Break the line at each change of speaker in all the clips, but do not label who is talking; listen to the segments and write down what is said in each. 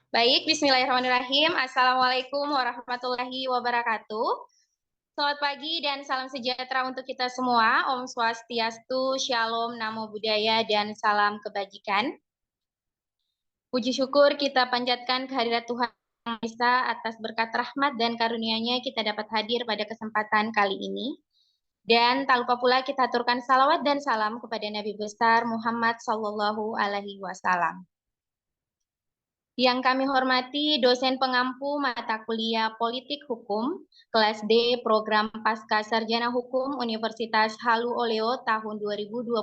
Baik, Bismillahirrahmanirrahim. Assalamualaikum warahmatullahi wabarakatuh. Selamat pagi dan salam sejahtera untuk kita semua. Om Swastiastu, Shalom, Namo Buddhaya, dan salam kebajikan. Puji syukur kita panjatkan kehadirat Tuhan Yang Esa atas berkat rahmat dan karunia-Nya kita dapat hadir pada kesempatan kali ini. Dan tak lupa pula kita aturkan salawat dan salam kepada Nabi besar Muhammad Sallallahu Alaihi Wasallam. Yang kami hormati dosen pengampu mata kuliah Politik Hukum, kelas D, Program Pasca Sarjana Hukum Universitas Halu Oleo tahun 2022,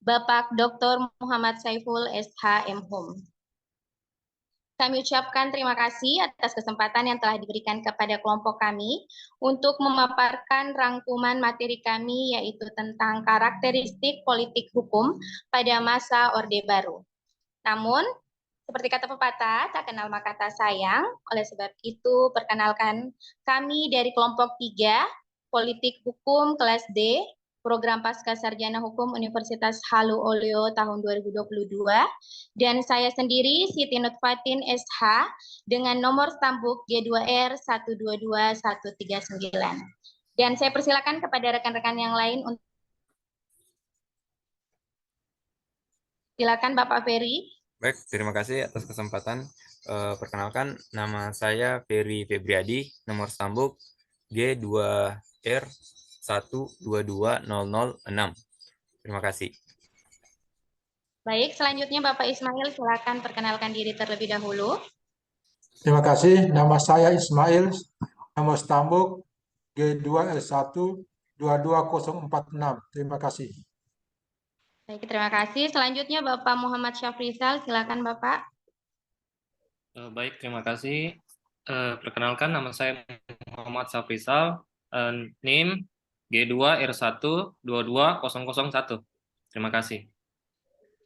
Bapak Dr. Muhammad Saiful SH MHum. Kami ucapkan terima kasih atas kesempatan yang telah diberikan kepada kelompok kami untuk memaparkan rangkuman materi kami yaitu tentang karakteristik politik hukum pada masa Orde Baru. Namun, seperti kata pepatah, tak kenal maka tak sayang. Oleh sebab itu, perkenalkan kami dari kelompok 3, Politik Hukum kelas D, Program Pasca Sarjana Hukum Universitas Halu Oleo tahun 2022, dan saya sendiri Siti Nutfatin SH dengan nomor stambuk G2R 122139. Dan saya persilakan kepada rekan-rekan yang lain untuk silakan Bapak Ferry.
Baik, terima kasih atas kesempatan. Perkenalkan, nama saya Ferry Febriadi, nomor stambuk G2R 122006. Terima kasih.
Baik, selanjutnya Bapak Ismail, silakan perkenalkan diri terlebih dahulu.
Terima kasih. Nama saya Ismail, nomor stambuk G2L1 22046. Terima kasih.
Baik, terima kasih. Selanjutnya Bapak Muhammad Syafrizal, silakan Bapak.
Baik, terima kasih. Perkenalkan, nama saya Muhammad Syafrizal, NIM G2R1 22001. Terima kasih.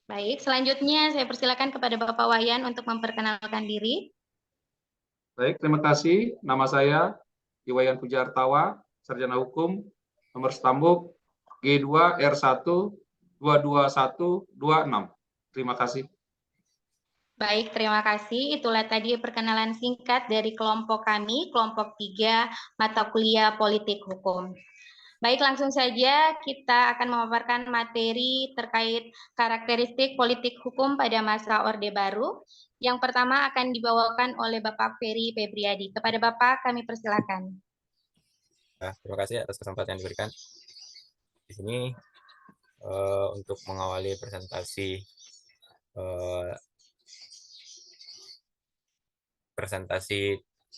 Baik, selanjutnya saya persilakan kepada Bapak Wayan untuk memperkenalkan diri.
Baik, terima kasih. Nama saya Iwayan Pujartawa, Sarjana Hukum, nomor stambuk G2R1 22126. Terima kasih.
Baik, terima kasih. Itulah tadi perkenalan singkat dari kelompok kami, kelompok 3, mata kuliah Politik Hukum. Baik, langsung saja kita akan memaparkan materi terkait karakteristik politik hukum pada masa Orde Baru. Yang pertama akan dibawakan oleh Bapak Ferry Febriadi. Kepada Bapak kami persilakan.
Terima kasih atas kesempatan yang diberikan. Di sini untuk mengawali presentasi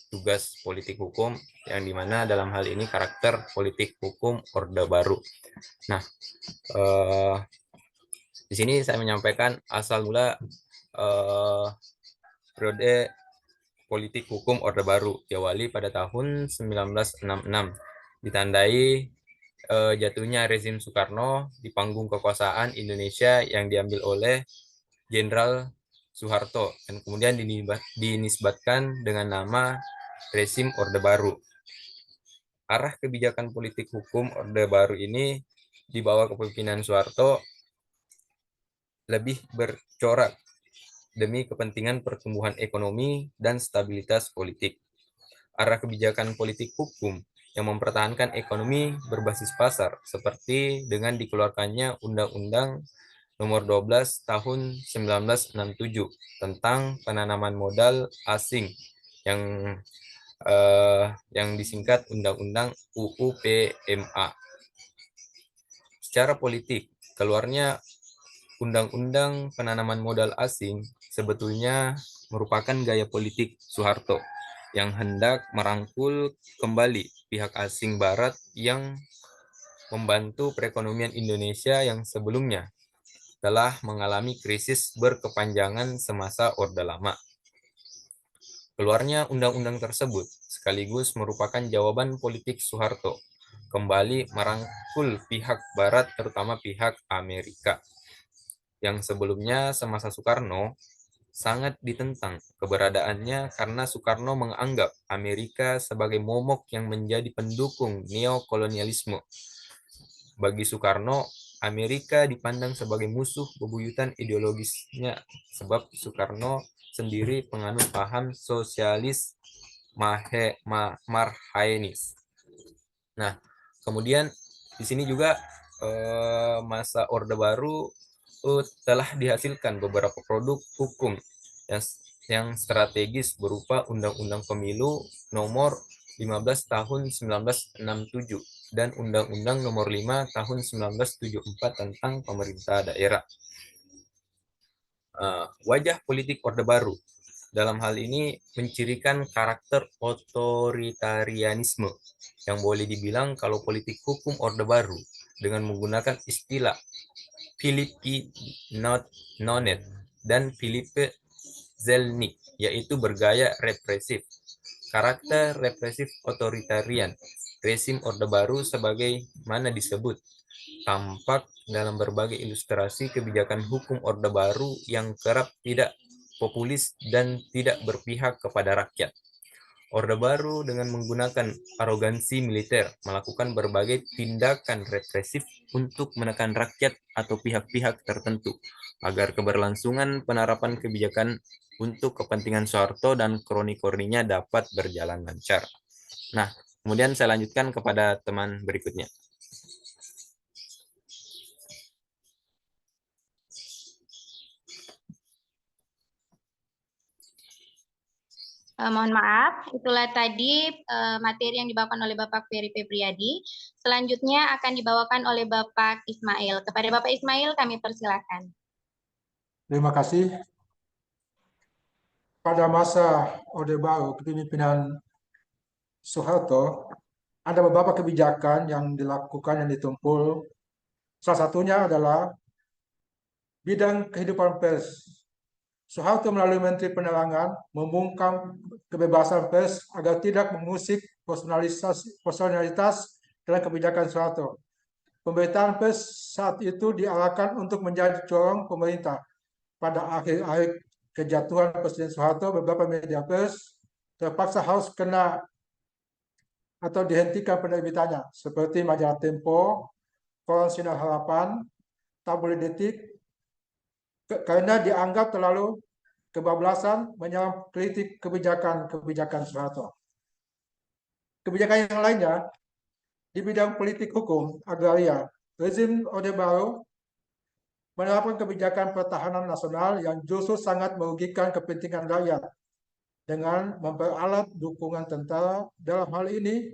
tugas politik hukum yang dimana dalam hal ini karakter politik hukum Orde Baru. Nah, di sini saya menyampaikan asal mula periode politik hukum Orde Baru diawali pada tahun 1966, ditandai jatuhnya rezim Soekarno di panggung kekuasaan Indonesia yang diambil oleh Jenderal Soeharto dan kemudian dinisbatkan dengan nama rezim Orde Baru. Arah kebijakan politik hukum Orde Baru ini di bawah kepemimpinan Soeharto lebih bercorak demi kepentingan pertumbuhan ekonomi dan stabilitas politik. Arah kebijakan politik hukum yang mempertahankan ekonomi berbasis pasar seperti dengan dikeluarkannya Undang-Undang Nomor 12 Tahun 1967 tentang penanaman modal asing yang disingkat Undang-Undang UU PMA. Secara politik, keluarnya Undang-Undang penanaman modal asing sebetulnya merupakan gaya politik Soeharto yang hendak merangkul kembali pihak asing barat yang membantu perekonomian Indonesia yang sebelumnya telah mengalami krisis berkepanjangan semasa Orde Lama. Keluarnya undang-undang tersebut sekaligus merupakan jawaban politik Soeharto kembali merangkul pihak barat terutama pihak Amerika yang sebelumnya semasa Soekarno sangat ditentang keberadaannya karena Soekarno menganggap Amerika sebagai momok yang menjadi pendukung neokolonialisme. Bagi Soekarno, Amerika dipandang sebagai musuh bebuyutan ideologisnya sebab Soekarno sendiri penganut paham sosialis Marhaenis. Nah, kemudian di sini juga masa Orde Baru telah dihasilkan beberapa produk hukum yang strategis berupa Undang-Undang Pemilu Nomor 15 Tahun 1967 dan Undang-Undang Nomor 5 Tahun 1974 tentang pemerintah daerah. Wajah politik Orde Baru dalam hal ini mencirikan karakter otoritarianisme yang boleh dibilang kalau politik hukum Orde Baru dengan menggunakan istilah Philippe Nonet dan Philippe Zelnik, yaitu bergaya represif. Karakter represif otoritarian rezim Orde Baru sebagaimana disebut tampak dalam berbagai ilustrasi kebijakan hukum Orde Baru yang kerap tidak populis dan tidak berpihak kepada rakyat. Orde Baru dengan menggunakan arogansi militer melakukan berbagai tindakan represif untuk menekan rakyat atau pihak-pihak tertentu agar keberlangsungan penerapan kebijakan untuk kepentingan Soeharto dan kroni-kroninya dapat berjalan lancar. Nah, kemudian saya lanjutkan kepada teman berikutnya.
Mohon maaf, itulah tadi materi yang dibawakan oleh Bapak Ferry Febriadi. Selanjutnya akan dibawakan oleh Bapak Ismail. Kepada Bapak Ismail kami persilakan.
Terima kasih. Pada masa Orde Baru kepemimpinan Soeharto, ada beberapa kebijakan yang dilakukan yang ditempuh. Salah satunya adalah bidang kehidupan pers. Soeharto melalui Menteri Penerangan membungkam kebebasan pers agar tidak mengusik personalitas dalam kebijakan Soeharto. Pemberitaan pers saat itu diarahkan untuk menjadi corong pemerintah. Pada akhir-akhir kejatuhan Presiden Soeharto, beberapa media pers terpaksa harus kena atau dihentikan penerbitannya, seperti majalah Tempo, Koran Sinar Harapan, Tabloid Detik, karena dianggap terlalu kebablasan menyerang kritik kebijakan Soeharto. Kebijakan yang lainnya di bidang politik hukum agraria, rezim Orde Baru menerapkan kebijakan pertahanan nasional yang justru sangat merugikan kepentingan rakyat dengan memperalat dukungan tentara. Dalam hal ini,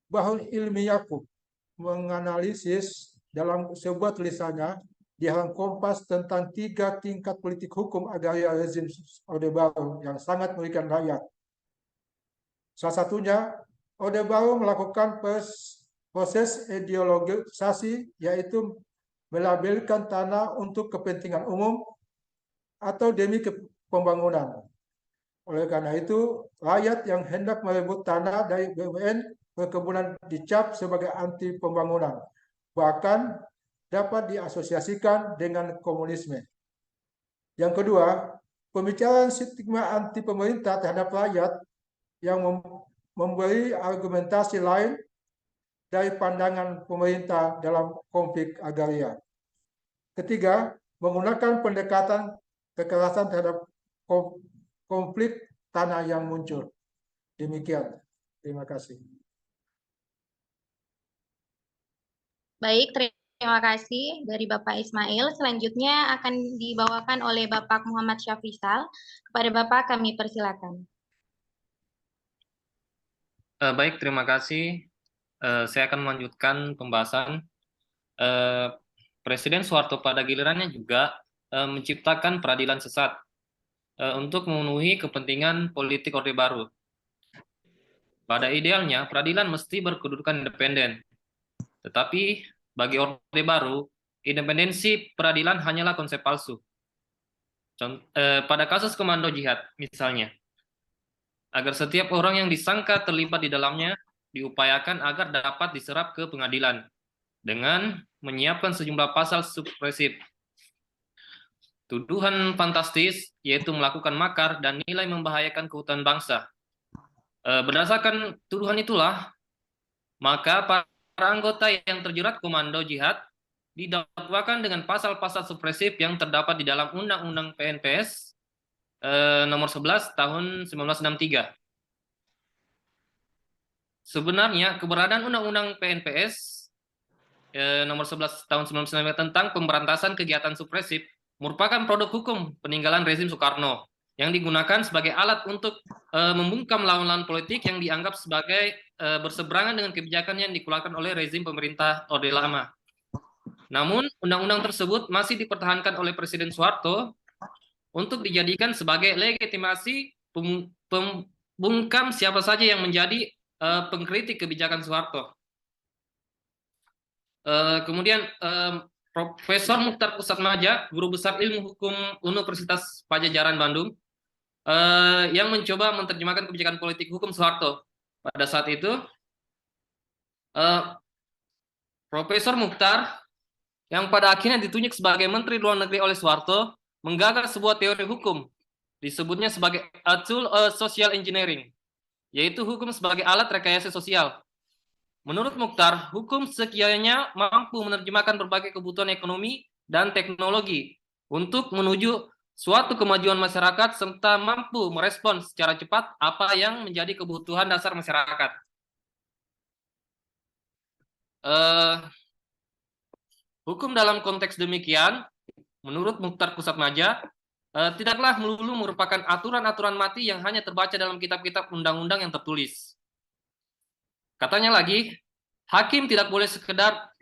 Bahrul Ilmi Yaakob menganalisis dalam sebuah tulisannya di halaman Kompas tentang 3 tingkat politik hukum agraria rezim Orde Baru yang sangat merugikan rakyat. Salah satunya, Orde Baru melakukan proses ideologisasi, yaitu melabelkan tanah untuk kepentingan umum atau demi pembangunan. Oleh karena itu, rakyat yang hendak merebut tanah dari BUMN perkebunan dicap sebagai anti pembangunan, bahkan dapat diasosiasikan dengan komunisme. Yang kedua, pembicaraan stigma anti pemerintah terhadap rakyat yang memberi argumentasi lain dari pandangan pemerintah dalam konflik agraria. Ketiga, menggunakan pendekatan kekerasan terhadap konflik tanah yang muncul. Demikian. Terima kasih.
Baik, terima kasih dari Bapak Ismail. Selanjutnya akan dibawakan oleh Bapak Muhammad Syafrisal. Kepada Bapak kami persilakan.
Baik, terima kasih. Saya akan melanjutkan pembahasan. Presiden Soeharto pada gilirannya juga menciptakan peradilan sesat untuk memenuhi kepentingan politik Orde Baru. Pada idealnya, peradilan mesti berkedudukan independen. Tetapi bagi Orde Baru, independensi peradilan hanyalah konsep palsu. Pada kasus Komando Jihad, misalnya, agar setiap orang yang disangka terlibat di dalamnya diupayakan agar dapat diserap ke pengadilan dengan menyiapkan sejumlah pasal supresif. Tuduhan fantastis, yaitu melakukan makar dan nilai membahayakan keutuhan bangsa. Berdasarkan tuduhan itulah, maka para anggota yang terjerat Komando Jihad didakwakan dengan pasal-pasal supresif yang terdapat di dalam Undang-Undang PNPS nomor 11 tahun 1963. Sebenarnya keberadaan Undang-Undang PNPS nomor 11 tahun 1995 tentang pemberantasan kegiatan supresif merupakan produk hukum peninggalan rezim Soekarno yang digunakan sebagai alat untuk membungkam lawan-lawan politik yang dianggap sebagai berseberangan dengan kebijakan yang dikeluarkan oleh rezim pemerintah Orde Lama. Namun, undang-undang tersebut masih dipertahankan oleh Presiden Soeharto untuk dijadikan sebagai legitimasi pembungkam siapa saja yang menjadi pengkritik kebijakan Soeharto. Kemudian Profesor Mukhtar Pusatmaja, Guru Besar Ilmu Hukum Universitas Padjadjaran Bandung, yang mencoba menerjemahkan kebijakan politik hukum Soeharto. Pada saat itu, Profesor Mukhtar yang pada akhirnya ditunjuk sebagai Menteri Luar Negeri oleh Soeharto, menggagas sebuah teori hukum, disebutnya sebagai a tool social engineering, yaitu hukum sebagai alat rekayasa sosial. Menurut Mukhtar, hukum sekiranya mampu menerjemahkan berbagai kebutuhan ekonomi dan teknologi untuk menuju suatu kemajuan masyarakat serta mampu merespons secara cepat apa yang menjadi kebutuhan dasar masyarakat. Hukum dalam konteks demikian, menurut Mukhtar Pusatmaja, tidaklah melulu merupakan aturan-aturan mati yang hanya terbaca dalam kitab-kitab undang-undang yang tertulis. Katanya lagi, hakim tidak boleh sekedar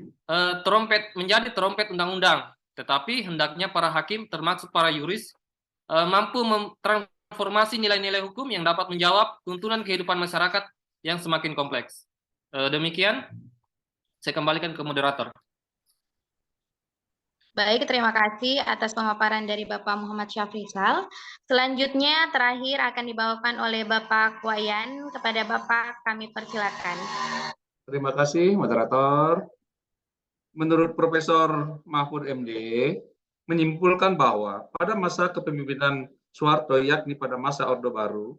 menjadi trompet undang-undang, tetapi hendaknya para hakim, termasuk para yuris, mampu mentransformasi nilai-nilai hukum yang dapat menjawab tuntunan kehidupan masyarakat yang semakin kompleks. Demikian, saya kembalikan ke moderator.
Baik, terima kasih atas pemaparan dari Bapak Muhammad Syafrizal. Selanjutnya terakhir akan dibawakan oleh Bapak Wayan. Kepada Bapak kami persilakan.
Terima kasih, moderator. Menurut Profesor Mahfud MD, menyimpulkan bahwa pada masa kepemimpinan Soeharto, yakni pada masa Orde Baru,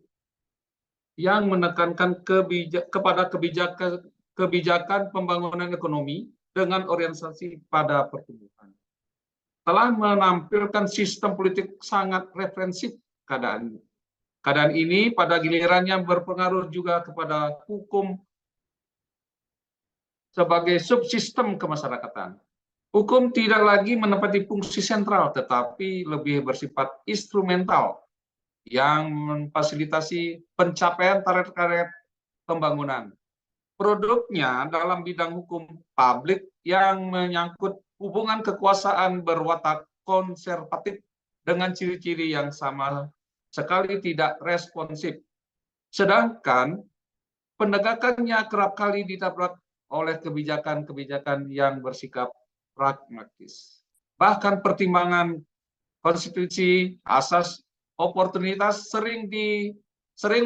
yang menekankan kepada kebijakan pembangunan ekonomi dengan orientasi pada pertumbuhan, telah menampilkan sistem politik sangat referensif keadaan. Keadaan ini pada gilirannya berpengaruh juga kepada hukum sebagai subsistem kemasyarakatan. Hukum tidak lagi menempati fungsi sentral, tetapi lebih bersifat instrumental yang memfasilitasi pencapaian target-target pembangunan. Produknya dalam bidang hukum publik yang menyangkut hubungan kekuasaan berwatak konservatif dengan ciri-ciri yang sama sekali tidak responsif. Sedangkan penegakannya kerap kali ditabrak oleh kebijakan-kebijakan yang bersikap pragmatis. Bahkan pertimbangan konstitusi, asas oportunitas sering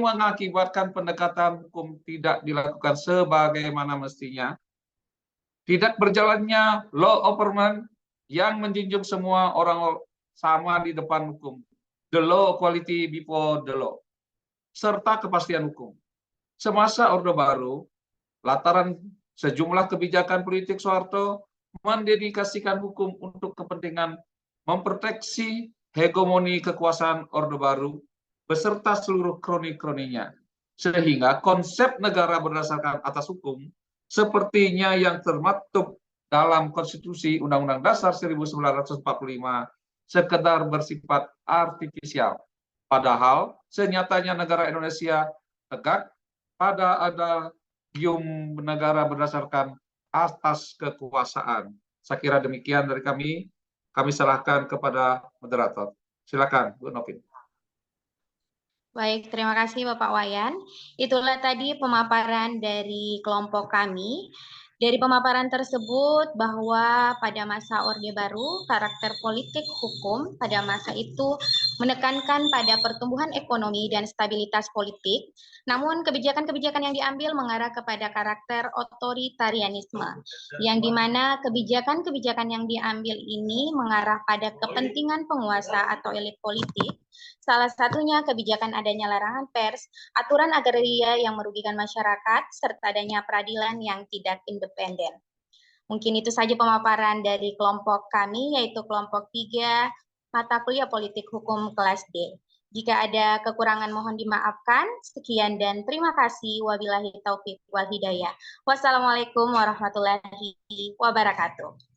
mengakibatkan pendekatan hukum tidak dilakukan sebagaimana mestinya. Tidak berjalannya law of man yang menjunjung semua orang sama di depan hukum. The law equality before the law. Serta kepastian hukum. Semasa Orde Baru, lantaran sejumlah kebijakan politik Soeharto mendedikasikan hukum untuk kepentingan memproteksi hegemoni kekuasaan Orde Baru beserta seluruh kroni-kroninya. Sehingga konsep negara berdasarkan atas hukum sepertinya yang termaktub dalam Konstitusi Undang-Undang Dasar 1945 sekedar bersifat artifisial. Padahal senyatanya negara Indonesia tegak pada ada gium negara berdasarkan atas kekuasaan. Saya kira demikian dari kami. Kami serahkan kepada moderator. Silakan, Bu Novin.
Baik, terima kasih Bapak Wayan. Itulah tadi pemaparan dari kelompok kami. Dari pemaparan tersebut bahwa pada masa Orde Baru, karakter politik hukum pada masa itu menekankan pada pertumbuhan ekonomi dan stabilitas politik, namun kebijakan-kebijakan yang diambil mengarah kepada karakter otoritarianisme, yang dimana kebijakan-kebijakan yang diambil ini mengarah pada kepentingan penguasa atau elit politik. Salah satunya kebijakan adanya larangan pers, aturan agraria yang merugikan masyarakat, serta adanya peradilan yang tidak independen. Mungkin itu saja pemaparan dari kelompok kami, yaitu kelompok 3 mata kuliah politik hukum kelas D. Jika ada kekurangan mohon dimaafkan. Sekian dan terima kasih. Wabillahi taufiq wal hidayah. Wassalamualaikum warahmatullahi wabarakatuh.